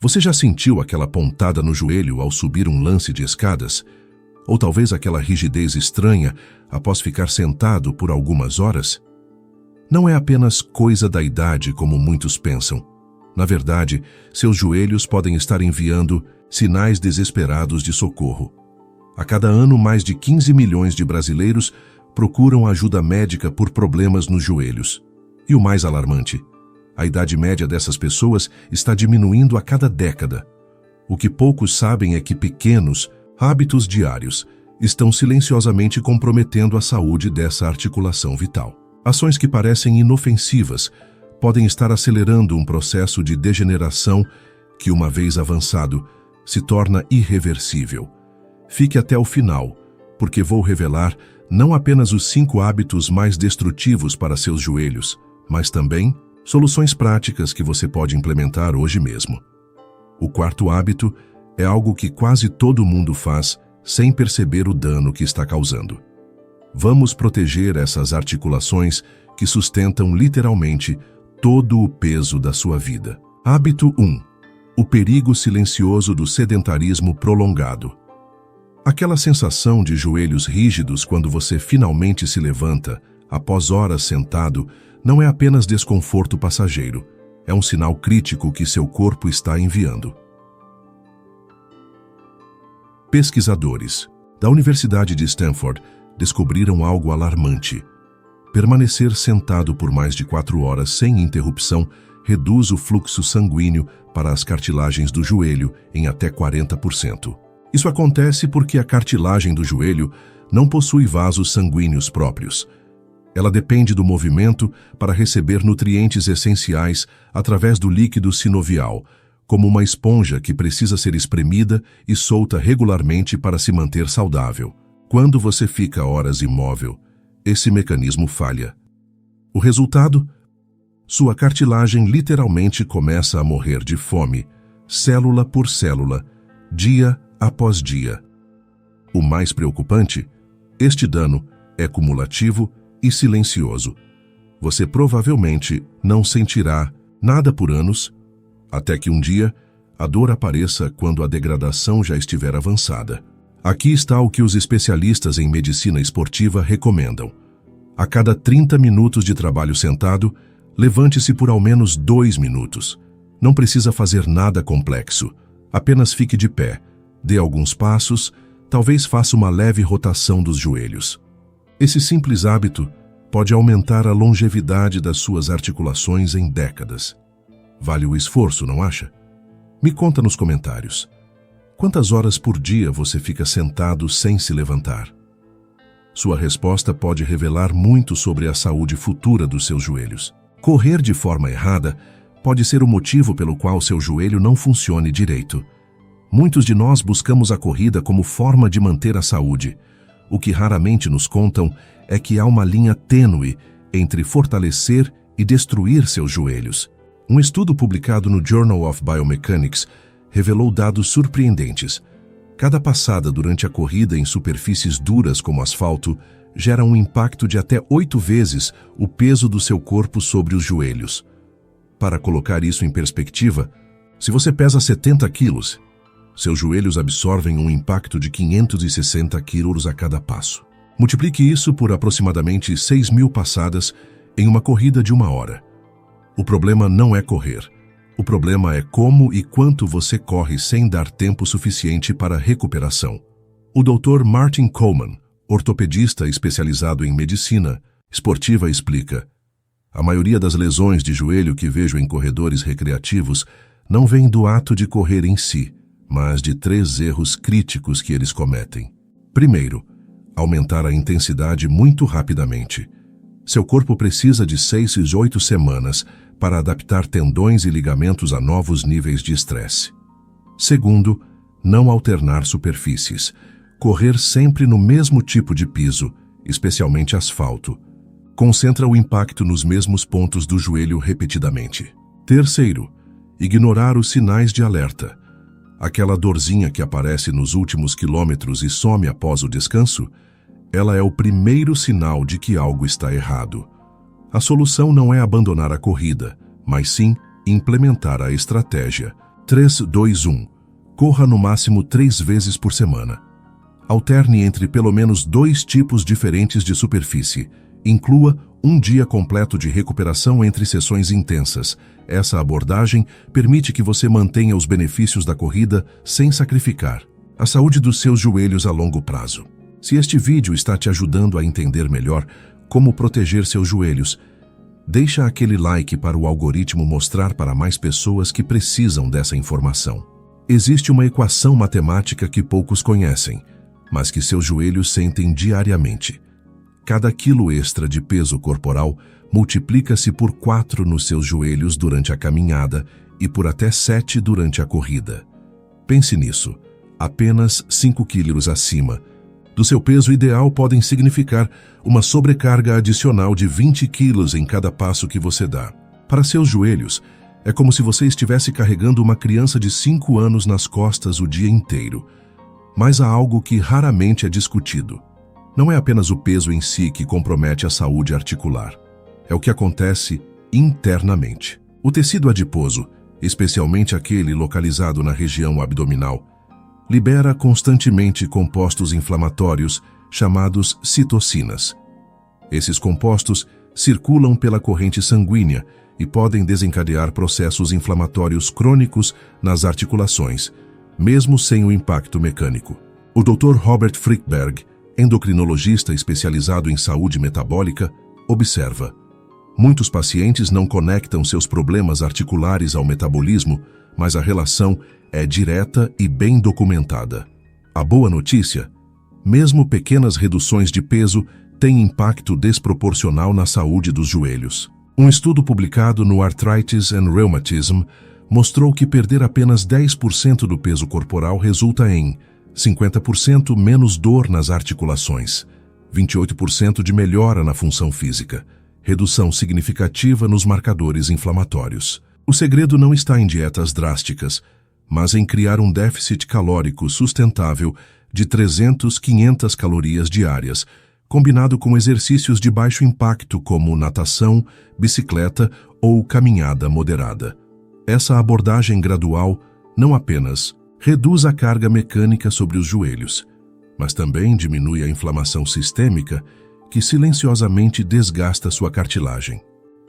Você já sentiu aquela pontada no joelho ao subir um lance de escadas? Ou talvez aquela rigidez estranha após ficar sentado por algumas horas? Não é apenas coisa da idade como muitos pensam. Na verdade, seus joelhos podem estar enviando sinais desesperados de socorro. A cada ano, mais de 15 milhões de brasileiros procuram ajuda médica por problemas nos joelhos. E o mais alarmante, a idade média dessas pessoas está diminuindo a cada década. O que poucos sabem é que pequenos hábitos diários estão silenciosamente comprometendo a saúde dessa articulação vital. Ações que parecem inofensivas podem estar acelerando um processo de degeneração que, uma vez avançado, se torna irreversível. Fique até o final, porque vou revelar não apenas os 5 hábitos mais destrutivos para seus joelhos, mas também soluções práticas que você pode implementar hoje mesmo. O 4º hábito é algo que quase todo mundo faz sem perceber o dano que está causando. Vamos proteger essas articulações que sustentam literalmente todo o peso da sua vida. Hábito 1. O perigo silencioso do sedentarismo prolongado. Aquela sensação de joelhos rígidos quando você finalmente se levanta, após horas sentado, não é apenas desconforto passageiro. É um sinal crítico que seu corpo está enviando. Pesquisadores da Universidade de Stanford descobriram algo alarmante. Permanecer sentado por mais de 4 horas sem interrupção reduz o fluxo sanguíneo para as cartilagens do joelho em até 40%. Isso acontece porque a cartilagem do joelho não possui vasos sanguíneos próprios. Ela depende do movimento para receber nutrientes essenciais através do líquido sinovial, como uma esponja que precisa ser espremida e solta regularmente para se manter saudável. Quando você fica horas imóvel, esse mecanismo falha. O resultado? Sua cartilagem literalmente começa a morrer de fome, célula por célula, dia após dia. O mais preocupante? Este dano é cumulativo e silencioso. Você provavelmente não sentirá nada por anos, até que um dia a dor apareça quando a degradação já estiver avançada. Aqui está o que os especialistas em medicina esportiva recomendam. A cada 30 minutos de trabalho sentado, levante-se por ao menos 2 minutos. Não precisa fazer nada complexo. Apenas fique de pé, dê alguns passos, talvez faça uma leve rotação dos joelhos. Esse simples hábito pode aumentar a longevidade das suas articulações em décadas. Vale o esforço, não acha? Me conta nos comentários. Quantas horas por dia você fica sentado sem se levantar? Sua resposta pode revelar muito sobre a saúde futura dos seus joelhos. Correr de forma errada pode ser o motivo pelo qual seu joelho não funcione direito. Muitos de nós buscamos a corrida como forma de manter a saúde. O que raramente nos contam é que há uma linha tênue entre fortalecer e destruir seus joelhos. Um estudo publicado no Journal of Biomechanics revelou dados surpreendentes. Cada passada durante a corrida em superfícies duras como asfalto gera um impacto de até 8 vezes o peso do seu corpo sobre os joelhos. Para colocar isso em perspectiva, se você pesa 70 quilos, seus joelhos absorvem um impacto de 560 quilos a cada passo. Multiplique isso por aproximadamente 6.000 passadas em uma corrida de 1 hora. O problema não é correr. O problema é como e quanto você corre sem dar tempo suficiente para recuperação. O Dr. Martin Coleman, ortopedista especializado em medicina esportiva, explica: a maioria das lesões de joelho que vejo em corredores recreativos não vem do ato de correr em si, mas de 3 erros críticos que eles cometem. Primeiro, aumentar a intensidade muito rapidamente. Seu corpo precisa de 6 a 8 semanas para adaptar tendões e ligamentos a novos níveis de estresse. Segundo, não alternar superfícies. Correr sempre no mesmo tipo de piso, especialmente asfalto. Concentra o impacto nos mesmos pontos do joelho repetidamente. Terceiro, ignorar os sinais de alerta. Aquela dorzinha que aparece nos últimos quilômetros e some após o descanso, ela é o primeiro sinal de que algo está errado. A solução não é abandonar a corrida, mas sim implementar a estratégia. 3, 2, 1. Corra no máximo 3 vezes por semana. Alterne entre pelo menos 2 tipos diferentes de superfície. Inclua um dia completo de recuperação entre sessões intensas. Essa abordagem permite que você mantenha os benefícios da corrida sem sacrificar a saúde dos seus joelhos a longo prazo. Se este vídeo está te ajudando a entender melhor como proteger seus joelhos, deixa aquele like para o algoritmo mostrar para mais pessoas que precisam dessa informação. Existe uma equação matemática que poucos conhecem, mas que seus joelhos sentem diariamente. Cada quilo extra de peso corporal multiplica-se por 4 nos seus joelhos durante a caminhada e por até 7 durante a corrida. Pense nisso. Apenas 5 quilos acima do seu peso ideal podem significar uma sobrecarga adicional de 20 quilos em cada passo que você dá. Para seus joelhos, é como se você estivesse carregando uma criança de 5 anos nas costas o dia inteiro. Mas há algo que raramente é discutido. Não é apenas o peso em si que compromete a saúde articular. É o que acontece internamente. O tecido adiposo, especialmente aquele localizado na região abdominal, libera constantemente compostos inflamatórios chamados citocinas. Esses compostos circulam pela corrente sanguínea e podem desencadear processos inflamatórios crônicos nas articulações, mesmo sem o impacto mecânico. O Dr. Robert Frickberg, endocrinologista especializado em saúde metabólica, observa: muitos pacientes não conectam seus problemas articulares ao metabolismo, mas a relação é direta e bem documentada. A boa notícia: mesmo pequenas reduções de peso têm impacto desproporcional na saúde dos joelhos. Um estudo publicado no Arthritis and Rheumatism mostrou que perder apenas 10% do peso corporal resulta em 50% menos dor nas articulações, 28% de melhora na função física, redução significativa nos marcadores inflamatórios. O segredo não está em dietas drásticas, mas em criar um déficit calórico sustentável de 300-500 calorias diárias, combinado com exercícios de baixo impacto como natação, bicicleta ou caminhada moderada. Essa abordagem gradual não apenas reduz a carga mecânica sobre os joelhos, mas também diminui a inflamação sistêmica que silenciosamente desgasta sua cartilagem.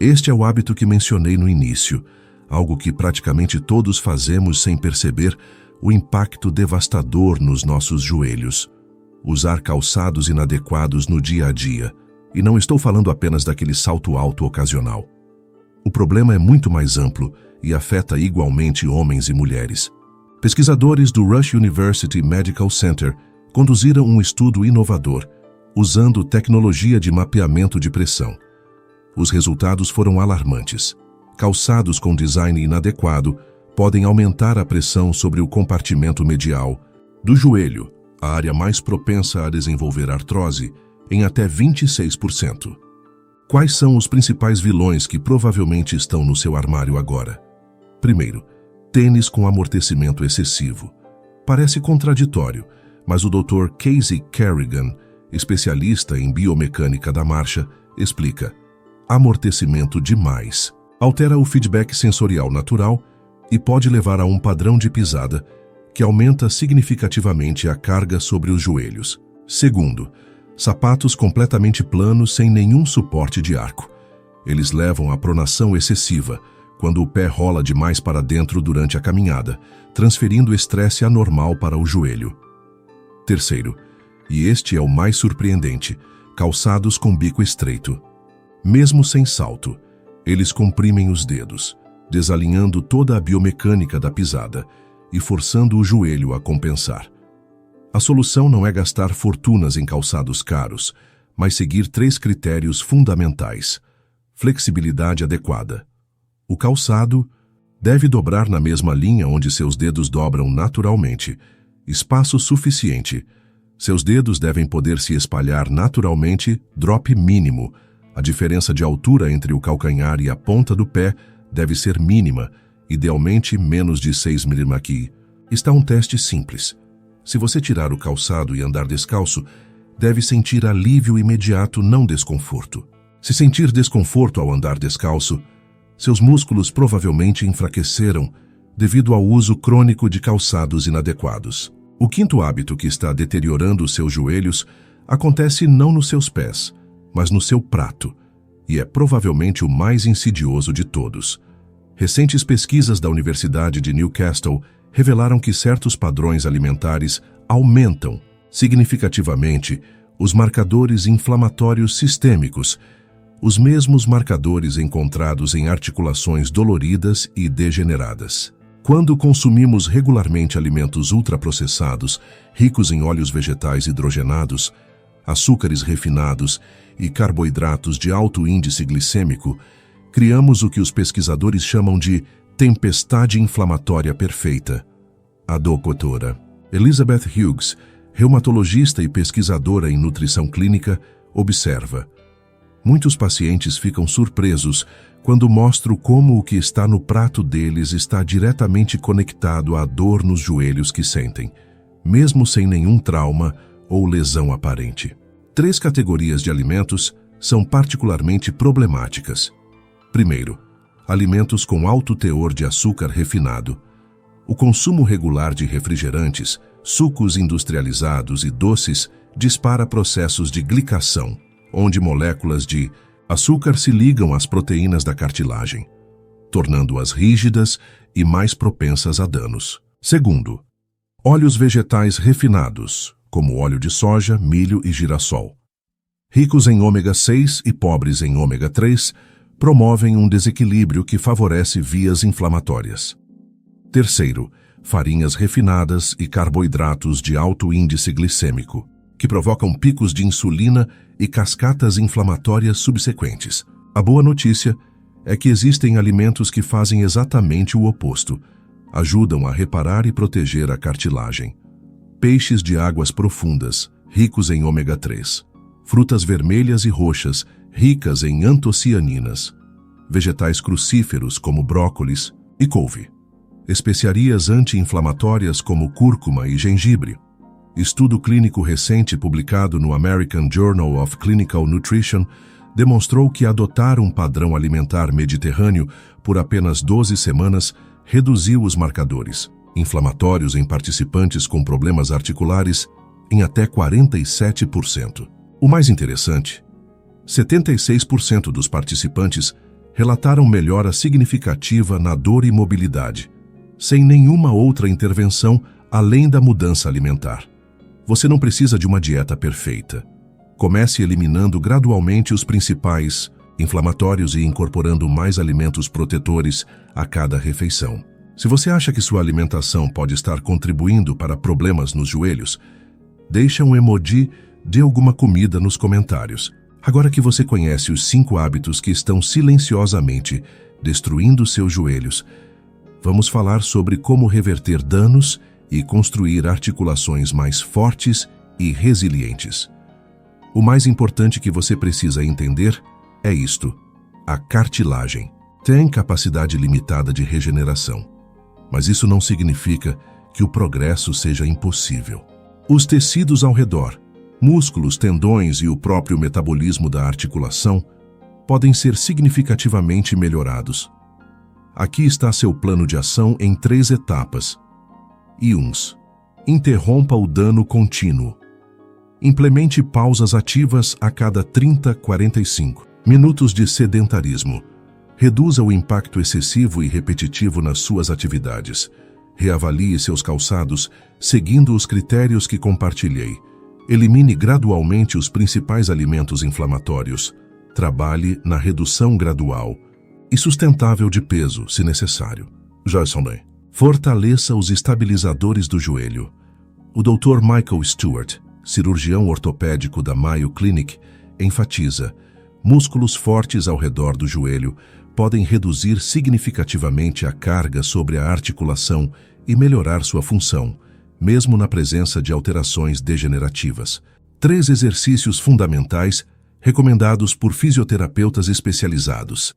Este é o hábito que mencionei no início, algo que praticamente todos fazemos sem perceber o impacto devastador nos nossos joelhos. Usar calçados inadequados no dia a dia, e não estou falando apenas daquele salto alto ocasional. O problema é muito mais amplo e afeta igualmente homens e mulheres. Pesquisadores do Rush University Medical Center conduziram um estudo inovador, usando tecnologia de mapeamento de pressão. Os resultados foram alarmantes. Calçados com design inadequado podem aumentar a pressão sobre o compartimento medial do joelho, a área mais propensa a desenvolver artrose, em até 26%. Quais são os principais vilões que provavelmente estão no seu armário agora? Primeiro, tênis com amortecimento excessivo. Parece contraditório, mas o Dr. Casey Kerrigan, especialista em biomecânica da marcha, explica: amortecimento demais altera o feedback sensorial natural e pode levar a um padrão de pisada que aumenta significativamente a carga sobre os joelhos. Segundo, sapatos completamente planos sem nenhum suporte de arco. Eles levam à pronação excessiva, quando o pé rola demais para dentro durante a caminhada, transferindo estresse anormal para o joelho. Terceiro, e este é o mais surpreendente, calçados com bico estreito. Mesmo sem salto, eles comprimem os dedos, desalinhando toda a biomecânica da pisada e forçando o joelho a compensar. A solução não é gastar fortunas em calçados caros, mas seguir 3 critérios fundamentais: flexibilidade adequada. O calçado deve dobrar na mesma linha onde seus dedos dobram naturalmente, espaço suficiente. Seus dedos devem poder se espalhar naturalmente, drop mínimo. A diferença de altura entre o calcanhar e a ponta do pé deve ser mínima, idealmente menos de 6 mm. Aqui está um teste simples. Se você tirar o calçado e andar descalço, deve sentir alívio imediato, não desconforto. Se sentir desconforto ao andar descalço, seus músculos provavelmente enfraqueceram devido ao uso crônico de calçados inadequados. O quinto hábito que está deteriorando os seus joelhos acontece não nos seus pés, mas no seu prato, e é provavelmente o mais insidioso de todos. Recentes pesquisas da Universidade de Newcastle revelaram que certos padrões alimentares aumentam significativamente os marcadores inflamatórios sistêmicos, os mesmos marcadores encontrados em articulações doloridas e degeneradas. Quando consumimos regularmente alimentos ultraprocessados, ricos em óleos vegetais hidrogenados, açúcares refinados e carboidratos de alto índice glicêmico, criamos o que os pesquisadores chamam de tempestade inflamatória perfeita. A doutora Elizabeth Hughes, reumatologista e pesquisadora em nutrição clínica, observa: muitos pacientes ficam surpresos quando mostro como o que está no prato deles está diretamente conectado à dor nos joelhos que sentem, mesmo sem nenhum trauma ou lesão aparente. 3 categorias de alimentos são particularmente problemáticas. Primeiro, alimentos com alto teor de açúcar refinado. O consumo regular de refrigerantes, sucos industrializados e doces dispara processos de glicação, onde moléculas de açúcar se ligam às proteínas da cartilagem, tornando-as rígidas e mais propensas a danos. Segundo, óleos vegetais refinados, como óleo de soja, milho e girassol. Ricos em ômega 6 e pobres em ômega 3, promovem um desequilíbrio que favorece vias inflamatórias. Terceiro, farinhas refinadas e carboidratos de alto índice glicêmico, que provocam picos de insulina e cascatas inflamatórias subsequentes. A boa notícia é que existem alimentos que fazem exatamente o oposto. Ajudam a reparar e proteger a cartilagem. Peixes de águas profundas, ricos em ômega 3. Frutas vermelhas e roxas, ricas em antocianinas. Vegetais crucíferos como brócolis e couve. Especiarias anti-inflamatórias como cúrcuma e gengibre. Estudo clínico recente publicado no American Journal of Clinical Nutrition demonstrou que adotar um padrão alimentar mediterrâneo por apenas 12 semanas reduziu os marcadores inflamatórios em participantes com problemas articulares em até 47%. O mais interessante, 76% dos participantes relataram melhora significativa na dor e mobilidade, sem nenhuma outra intervenção além da mudança alimentar. Você não precisa de uma dieta perfeita. Comece eliminando gradualmente os principais inflamatórios e incorporando mais alimentos protetores a cada refeição. Se você acha que sua alimentação pode estar contribuindo para problemas nos joelhos, deixa um emoji de alguma comida nos comentários. Agora que você conhece os 5 hábitos que estão silenciosamente destruindo seus joelhos, vamos falar sobre como reverter danos e construir articulações mais fortes e resilientes. O mais importante que você precisa entender é isto: a cartilagem tem capacidade limitada de regeneração, mas isso não significa que o progresso seja impossível. Os tecidos ao redor, músculos, tendões e o próprio metabolismo da articulação podem ser significativamente melhorados. Aqui está seu plano de ação em 3 etapas. Interrompa o dano contínuo. Implemente pausas ativas a cada 30-45 minutos de sedentarismo. Reduza o impacto excessivo e repetitivo nas suas atividades. Reavalie seus calçados seguindo os critérios que compartilhei. Elimine gradualmente os principais alimentos inflamatórios. Trabalhe na redução gradual e sustentável de peso, se necessário. Fortaleça os estabilizadores do joelho. O Dr. Michael Stewart, cirurgião ortopédico da Mayo Clinic, enfatiza: músculos fortes ao redor do joelho podem reduzir significativamente a carga sobre a articulação e melhorar sua função, mesmo na presença de alterações degenerativas. 3 exercícios fundamentais recomendados por fisioterapeutas especializados.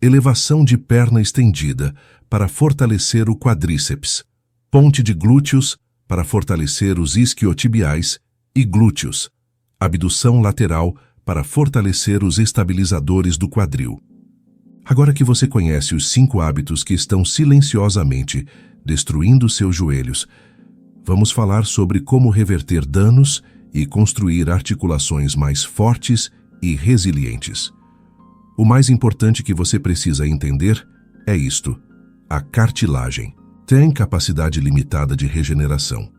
Elevação de perna estendida para fortalecer o quadríceps. Ponte de glúteos para fortalecer os isquiotibiais e glúteos. Abdução lateral para fortalecer os estabilizadores do quadril. Agora que você conhece os 5 hábitos que estão silenciosamente destruindo seus joelhos, vamos falar sobre como reverter danos e construir articulações mais fortes e resilientes. O mais importante que você precisa entender é isto: a cartilagem tem capacidade limitada de regeneração,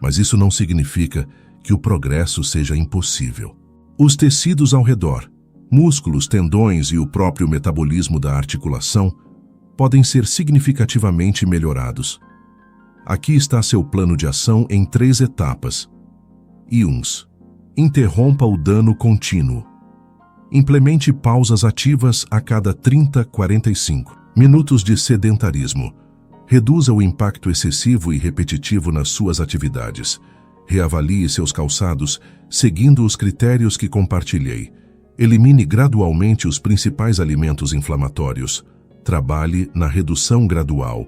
mas isso não significa que o progresso seja impossível. Os tecidos ao redor, músculos, tendões e o próprio metabolismo da articulação podem ser significativamente melhorados. Aqui está seu plano de ação em 3 etapas. 1. Interrompa o dano contínuo. Implemente pausas ativas a cada 30-45 minutos de sedentarismo. Reduza o impacto excessivo e repetitivo nas suas atividades. Reavalie seus calçados, seguindo os critérios que compartilhei. Elimine gradualmente os principais alimentos inflamatórios. Trabalhe na redução gradual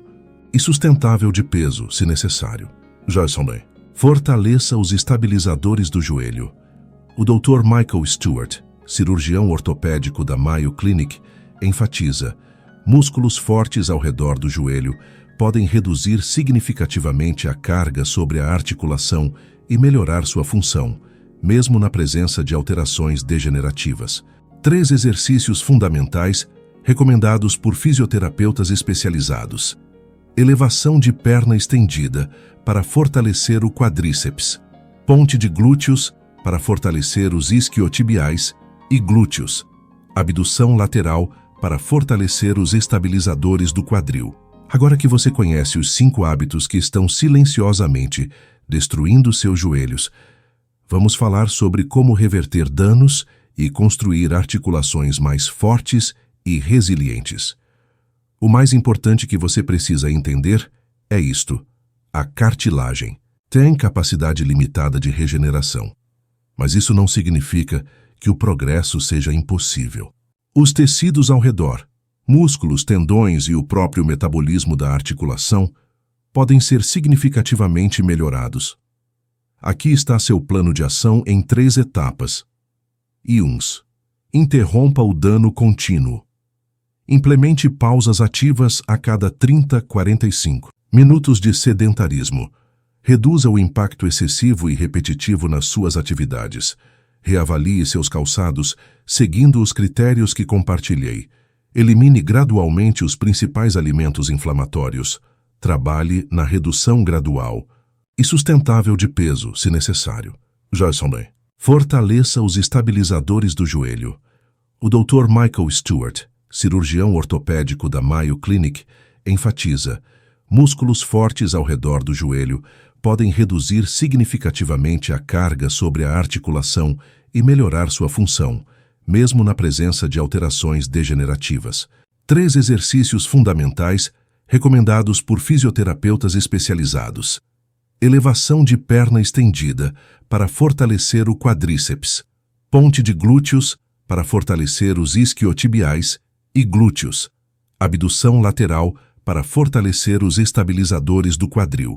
e sustentável de peso, se necessário. Fortaleça os estabilizadores do joelho. O Dr. Michael Stewart, cirurgião ortopédico da Mayo Clinic, enfatiza: músculos fortes ao redor do joelho podem reduzir significativamente a carga sobre a articulação e melhorar sua função, mesmo na presença de alterações degenerativas. 3 exercícios fundamentais recomendados por fisioterapeutas especializados. Elevação de perna estendida para fortalecer o quadríceps. Ponte de glúteos para fortalecer os isquiotibiais e glúteos. Abdução lateral para fortalecer os estabilizadores do quadril. Agora que você conhece os 5 hábitos que estão silenciosamente destruindo seus joelhos, vamos falar sobre como reverter danos e construir articulações mais fortes e resilientes. O mais importante que você precisa entender é isto: a cartilagem tem capacidade limitada de regeneração, mas isso não significa que o progresso seja impossível. Os tecidos ao redor, músculos, tendões e o próprio metabolismo da articulação podem ser significativamente melhorados. Aqui está seu plano de ação em 3 etapas. 1. Interrompa o dano contínuo. Implemente pausas ativas a cada 30-45 minutos de sedentarismo. Reduza o impacto excessivo e repetitivo nas suas atividades. Reavalie seus calçados, seguindo os critérios que compartilhei. Elimine gradualmente os principais alimentos inflamatórios. Trabalhe na redução gradual e sustentável de peso, se necessário. Fortaleça os estabilizadores do joelho. O Dr. Michael Stewart, cirurgião ortopédico da Mayo Clinic, enfatiza: músculos fortes ao redor do joelho podem reduzir significativamente a carga sobre a articulação e melhorar sua função, mesmo na presença de alterações degenerativas. 3 exercícios fundamentais recomendados por fisioterapeutas especializados. Elevação de perna estendida para fortalecer o quadríceps. Ponte de glúteos para fortalecer os isquiotibiais e glúteos. Abdução lateral para fortalecer os estabilizadores do quadril.